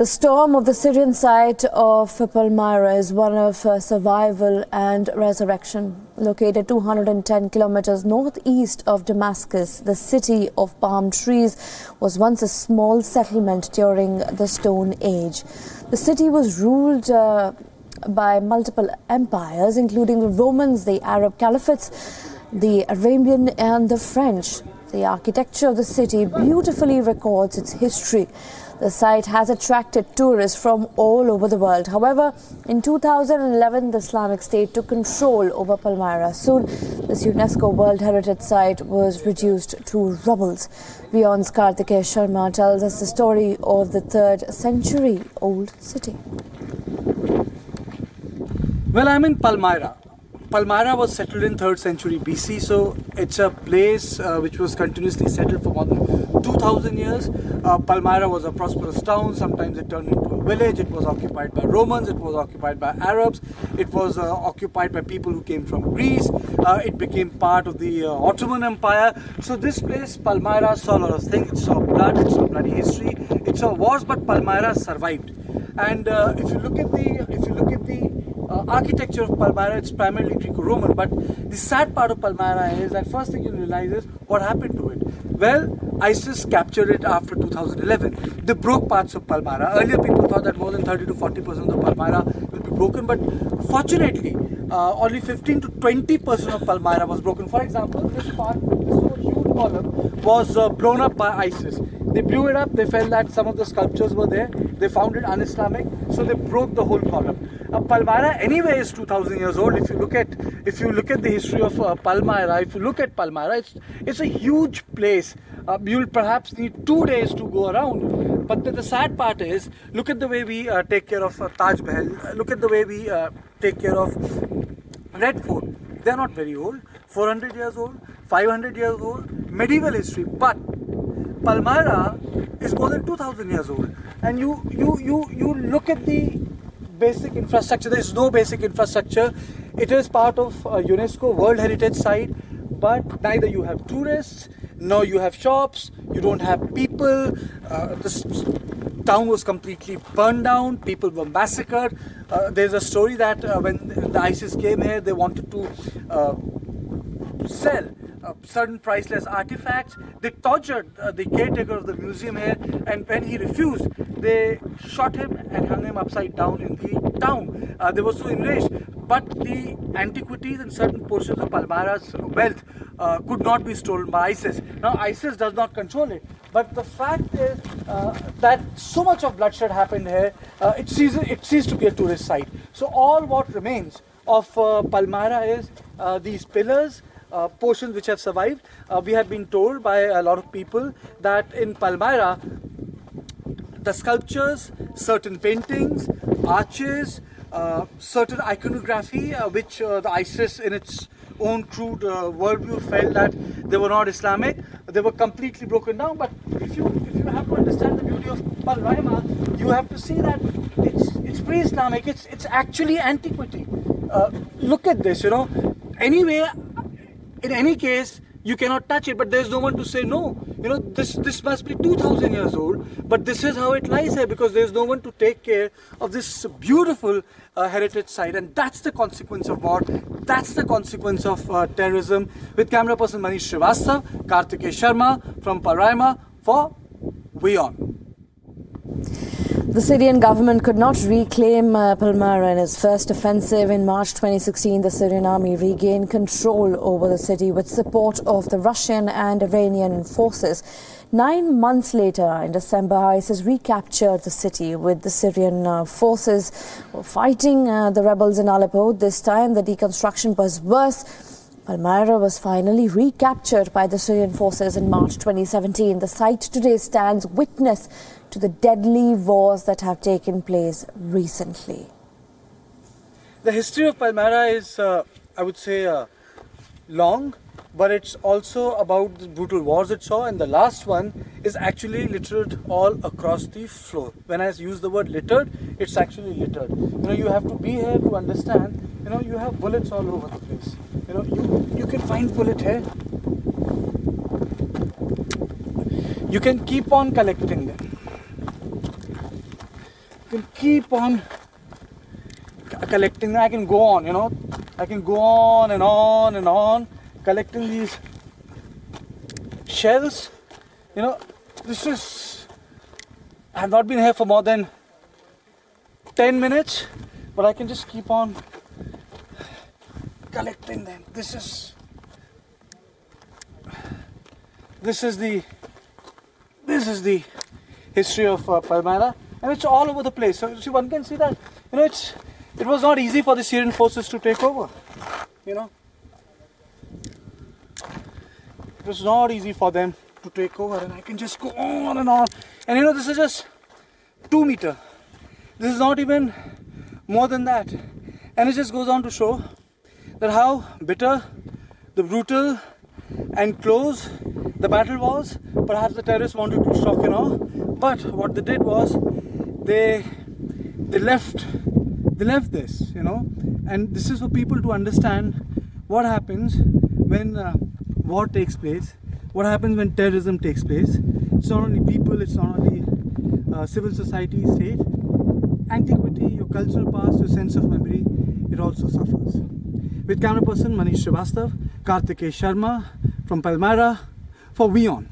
The storm of the Syrian site of Palmyra is one of survival and resurrection. Located 210 kilometers northeast of Damascus, the city of palm trees was once a small settlement during the Stone Age. The city was ruled by multiple empires, including the Romans, the Arab caliphates, the Arabian and the French. The architecture of the city beautifully records its history. The site has attracted tourists from all over the world. However, in 2011, the Islamic State took control over Palmyra. Soon, this UNESCO World Heritage Site was reduced to rubbles. Wion's Sharma tells us the story of the 3rd century-old city. Well, I'm in Palmyra. Palmyra was settled in 3rd century BC, so it's a place which was continuously settled for more than 2000 years. Palmyra was a prosperous town. Sometimes it turned into a village. It was occupied by Romans, it was occupied by Arabs, it was occupied by people who came from Greece. It became part of the Ottoman Empire. So this place, Palmyra, saw a lot of things. It saw blood, it saw bloody history, it saw wars, but Palmyra survived. And if you look at the architecture of Palmyra, it's primarily Greco-Roman, but the sad part of Palmyra is that first thing you realize is what happened to it. Well, ISIS captured it after 2011. They broke parts of Palmyra. Earlier people thought that more than 30 to 40% of Palmyra will be broken, but fortunately only 15 to 20% of Palmyra was broken. For example, this part, this whole huge column was blown up by ISIS. They blew it up, they felt that some of the sculptures were there, they found it un-Islamic, so they broke the whole column. Palmyra anyway is 2000 years old. If you look at the history of Palmyra, if you look at Palmyra, it's a huge place. You'll perhaps need 2 days to go around. But the sad part is, look at the way we take care of Taj Mahal. Look at the way we take care of Red Fort. They're not very old. 400 years old, 500 years old, medieval history. But Palmyra is more than 2000 years old. And you look at the basic infrastructure. There is no basic infrastructure. It is part of UNESCO World Heritage Site, but neither you have tourists, nor you have shops, you don't have people. This town was completely burned down, people were massacred. There's a story that when the ISIS came here, they wanted to sell certain priceless artifacts. They tortured the caretaker of the museum here, and when he refused, they shot him and hung him upside down in the town. They were so enraged. But the antiquities and certain portions of Palmyra's wealth could not be stolen by ISIS. Now ISIS does not control it, but the fact is that so much of bloodshed happened here, it ceased to be a tourist site. So all what remains of Palmyra is these pillars, portions which have survived. We have been told by a lot of people that in Palmyra, the sculptures, certain paintings, arches, certain iconography, which the ISIS in its own crude worldview felt that they were not Islamic, they were completely broken down. But if you have to understand the beauty of Palmyra, you have to see that it's pre-Islamic, it's actually antiquity. Look at this, anyway. In any case, you cannot touch it, but there's no one to say no. This must be 2000 years old, but this is how it lies here because there's no one to take care of this beautiful heritage site, and that's the consequence of war. That's the consequence of terrorism. With camera person Manish Srivastava, Sharma from Palmyra for Wion. The Syrian government could not reclaim Palmyra in its first offensive. In March 2016, the Syrian army regained control over the city with support of the Russian and Iranian forces. 9 months later, in December, ISIS recaptured the city with the Syrian forces fighting the rebels in Aleppo. This time, the deconstruction was worse. Palmyra was finally recaptured by the Syrian forces in March 2017. The site today stands witness to the deadly wars that have taken place recently. The history of Palmyra is, I would say, long, but it's also about the brutal wars it saw, and the last one is actually littered all across the floor. When I use the word littered, it's actually littered. You have to be here to understand. You have bullets all over the place. You can find bullet here. You can keep on collecting them. can keep on collecting. I can go on, you know, I can go on and on and on collecting these shells. You know, this is, I have not been here for more than 10 minutes, but I can just keep on collecting them. This is the history of Palmyra, and it's all over the place. So see, one can see that, you know, it was not easy for the Syrian forces to take over. You know, it was not easy for them to take over, and I can just go on and on. And you know, this is just 2 meters. This is not even more than that, and it just goes on to show that how bitter, the brutal, and close the battle was. Perhaps the terrorists wanted to shock and awe, but what they did was they left this, you know. And this is for people to understand what happens when war takes place, what happens when terrorism takes place. It's not only people, it's not only civil society, state, antiquity, your cultural past, your sense of memory, it also suffers. With camera person Manish Srivastav, Kartikeya Sharma from Palmyra for Wion.